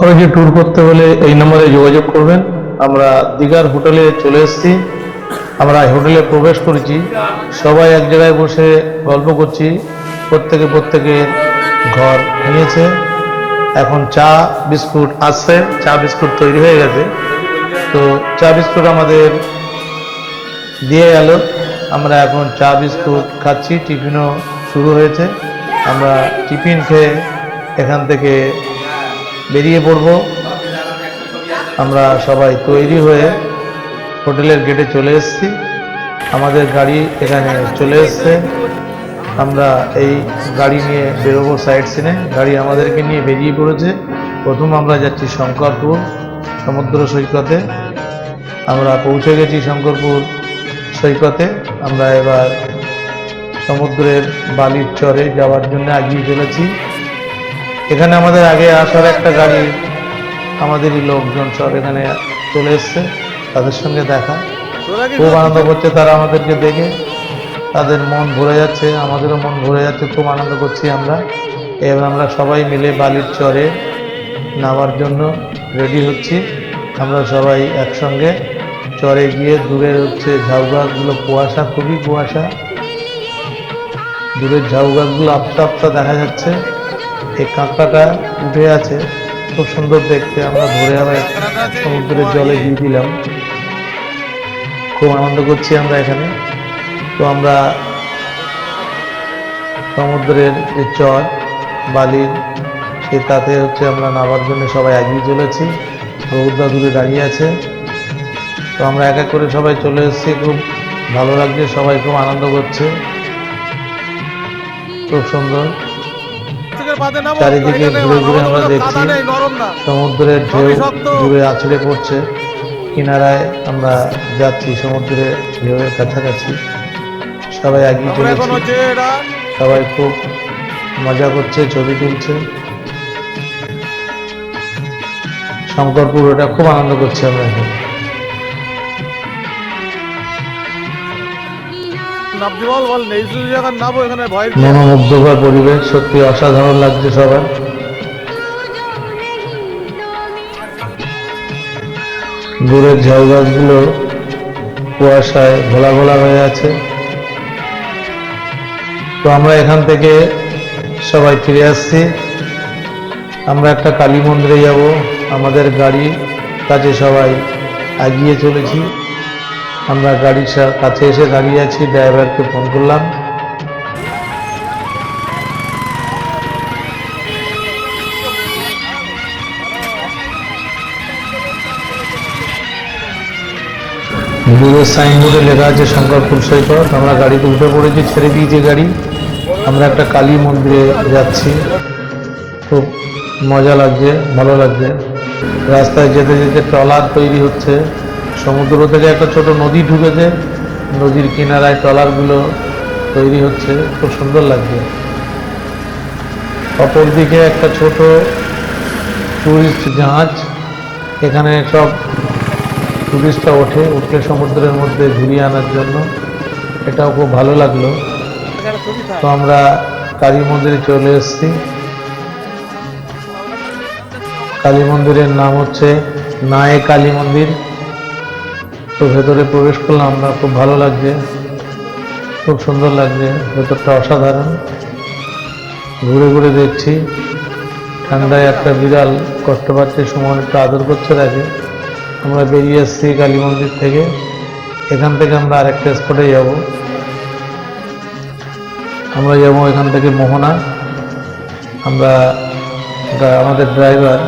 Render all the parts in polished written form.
সবাইকে ট্যুর করতে হলে এই নম্বরে যোগাযোগ করবেন। আমরা দীঘার হোটেলে চলে এসেছি। আমরা হোটেলে প্রবেশ করেছি, সবাই এক জায়গায় বসে গল্প করছি। প্রত্যেকে ঘর নিয়েছে। এখন চা বিস্কুট আসছে, চা বিস্কুট তৈরি হয়ে গেছে। তো চা বিস্কুট আমাদের দিয়ে গেল। আমরা এখন চা বিস্কুট খাচ্ছি, টিফিনও শুরু হয়েছে। আমরা টিফিন খেয়ে এখান থেকে বেরিয়ে পড়ব। আমরা সবাই তৈরি হয়ে হোটেলের গেটে চলে এসেছি। আমাদের গাড়ি এখানে চলে এসছে। আমরা এই গাড়ি নিয়ে বেরোবো সাইড সিনে। গাড়ি আমাদেরকে নিয়ে বেরিয়ে পড়েছে। প্রথম আমরা যাচ্ছি শঙ্করপুর সমুদ্র সৈকতে। আমরা পৌঁছে গেছি শঙ্করপুর সৈকতে। আমরা এবার সমুদ্রের বালির চরে যাওয়ার জন্য এগিয়ে চলেছি। এখানে আমাদের আগে আসার একটা গাড়ি, আমাদেরই লোকজন সব এখানে চলে এসছে। তাদের সঙ্গে দেখা, খুব আনন্দ করছে তারা আমাদেরকে দেখে। তাদের মন ভরে যাচ্ছে, আমাদেরও মন ভরে যাচ্ছে, খুব আনন্দ করছি আমরা। এবার আমরা সবাই মিলে বালির চরে নামার জন্য রেডি হচ্ছি। আমরা সবাই একসঙ্গে চরে গিয়ে দূরে হচ্ছে ঝাউ গাছগুলো, কুয়াশা, খুবই কুয়াশা, দূরের ঝাউ গাছগুলো আপসা আপসা দেখা যাচ্ছে। এই কাঁকড়াটা উঠে আছে, খুব সুন্দর দেখতে। আমরা ধরে আবার সমুদ্রের জলে দিয়ে দিলাম। খুব আনন্দ করছি আমরা এখানে। তো আমরা সমুদ্রের যে চর বালির, সে তাতে হচ্ছে আমরা নামার জন্য সবাই এগিয়ে চলেছি। রৌদ্রা দূরে দাঁড়িয়ে আছে। তো আমরা এক এক করে সবাই চলে এসেছি। খুব ভালো লাগছে, সবাই খুব আনন্দ করছে। খুব সুন্দর চারিদিকে ঘুরে ঘুরে আমরা দেখছি সমুদ্রের ঢেউ দূরে আছড়ে পড়ছে। কিনারায় আমরা যাচ্ছি, সমুদ্রের ঢেউয়ের কাছাকাছি। সবাই এগিয়ে চলেছি, সবাই খুব মজা করছে, ছবি তুলছে। শঙ্করপুর ওটা খুব আনন্দ করছি আমরা এখন। মনোমুগ্ধকর পরিবেশ, সত্যি অসাধারণ লাগছে সবার। দূরের ঝাউ গাছগুলো কুয়াশায় ঘোলা ঘোলা হয়ে আছে। তো আমরা এখান থেকে সবাই ফিরে আসছি। আমরা একটা কালী মন্দিরে যাব। আমাদের গাড়ি কাছে সবাই এগিয়ে চলেছি। আমরা গাড়ির কাছে এসে দাঁড়িয়ে আছি, ড্রাইভারকে ফোন করলাম। দূরের সাইনবোর্ডে লেখা আছে শঙ্করপুর সৈকত। আমরা গাড়িতে উঠে পড়েছি, ছেড়ে দিয়েছি গাড়ি। আমরা একটা কালী মন্দিরে যাচ্ছি। খুব মজা লাগছে, ভালো লাগছে। রাস্তায় যেতে যেতে ট্রলার তৈরি হচ্ছে। সমুদ্র থেকে একটা ছোট নদী ঢুকেছে, নদীর কিনারায় ট্রলারগুলো তৈরি হচ্ছে। খুব সুন্দর লাগছে। অপরদিকে একটা ছোট টুরিস্ট জাহাজ, এখানে সব টুরিস্টরা উঠে সমুদ্রের মধ্যে ঘুরিয়ে আনার জন্য। এটাও খুব ভালো লাগলো। তো আমরা কালী মন্দিরে চলে এসেছি। কালী মন্দিরের নাম হচ্ছে নায়ে কালী মন্দির। তো ভেতরে প্রবেশ করলাম আমরা, খুব ভালো লাগছে, খুব সুন্দর লাগছে। ভেতরটা অসাধারণ। ঘুরে ঘুরে দেখছি। ঠান্ডায় একটা বিড়াল কষ্ট পাচ্ছে, সুমন একটু আদর করছে তাকে। আমরা বেরিয়ে এসেছি কালী মন্দির থেকে। এখান থেকে আমরা আরেকটা স্পটে যাব। আমরা যাব এখান থেকে মোহনা। আমরা আমাদের ড্রাইভার,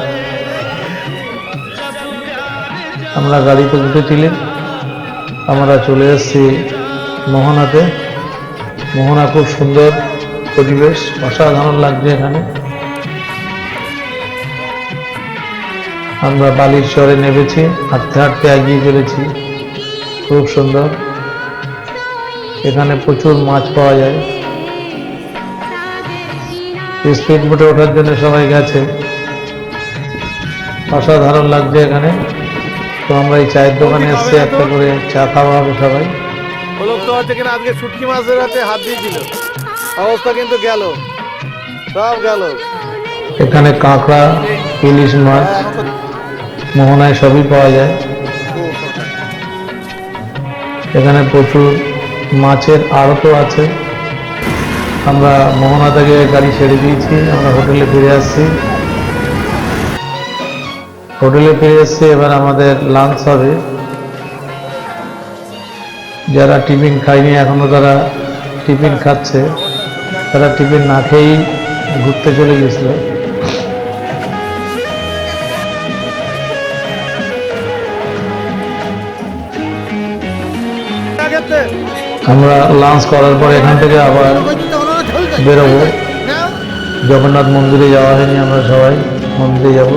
আমরা গাড়িতে উঠেছিলাম। আমরা চলে এসেছি মোহনাতে। মোহনা খুব সুন্দর পরিবেশ, অসাধারণ লাগছে এখানে। আমরা বালির চরে নেমেছি, হাঁটতে হাঁটতে এগিয়ে চলেছি। খুব সুন্দর, এখানে প্রচুর মাছ পাওয়া যায়। স্পিড বোটে ওঠার জন্য সবাই গেছে। অসাধারণ লাগছে এখানে। তো আমরা এই চায়ের দোকানে এসেছি, একটা করে চা খাওয়া হবে সবাই। আজকে শুটকি মাছের হাতে হাত দিয়েছিল, অবস্থা কিন্তু গেল, সব গেল। এখানে কাঁকড়া, ইলিশ মাছ, মোহনায় সবই পাওয়া যায়। এখানে প্রচুর মাছের আড়তও আছে। আমরা মোহনা থেকে গাড়ি ছেড়ে দিয়েছি, আমরা হোটেলে ফিরে আসছি। এবার আমাদের লাঞ্চ হবে। যারা টিফিন খায়নি এখনো তারা টিফিন খাচ্ছে, তারা টিফিন না খেয়েই ঘুরতে চলে গেছিল। আমরা লাঞ্চ করার পর এখান থেকে আবার বেরোবো। জগন্নাথ মন্দিরে যাওয়া হয়নি, আমরা সবাই মন্দিরে যাব।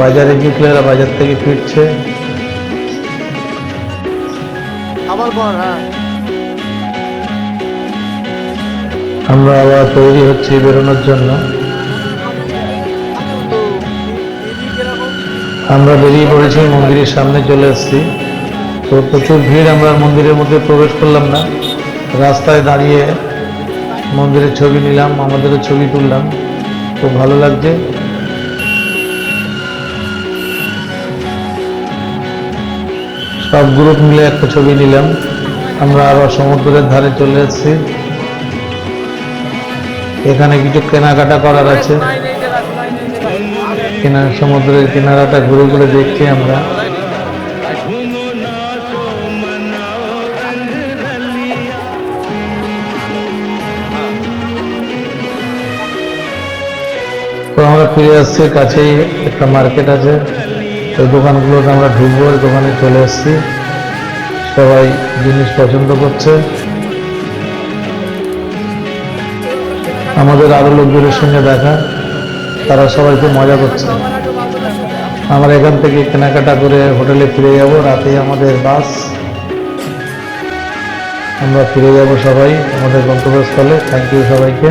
বাজারে গিয়ে এরা বাজার থেকে ফিরছে। আমরা আবার তৈরি হচ্ছি বেরোনোর জন্য। আমরা বেরিয়ে পড়েছি, মন্দিরের সামনে চলে এসেছি। তো প্রচুর ভিড়, আমরা মন্দিরের মধ্যে প্রবেশ করলাম না, রাস্তায় দাঁড়িয়ে মন্দিরের ছবি নিলাম, আমাদেরও ছবি তুললাম, খুব ভালো লাগছে। সব গ্রুপ মিলে একটা ছবি নিলাম। আমরা আবার সমুদ্রের ধারে চলে এসেছি। এখানে কিছু কেনাকাটা করার আছে, সমুদ্রের কিনারাটা ঘুরে ঘুরে দেখছি আমরা। তো আমরা ফিরে আসছি, কাছেই একটা মার্কেট আছে, ওই দোকানগুলোতে আমরা ঢুকবো। ওই দোকানে চলে এসেছি, সবাই জিনিস পছন্দ করছে। আমাদের আরো লোকজনের সঙ্গে দেখা, তারা সবাই খুব মজা করছে। আমরা এখান থেকে কেনাকাটা করে হোটেলে ফিরে যাব। রাতে আমাদের বাস, আমরা ফিরে যাব সবাই আমাদের গন্তব্যস্থলে। থ্যাংক ইউ সবাইকে।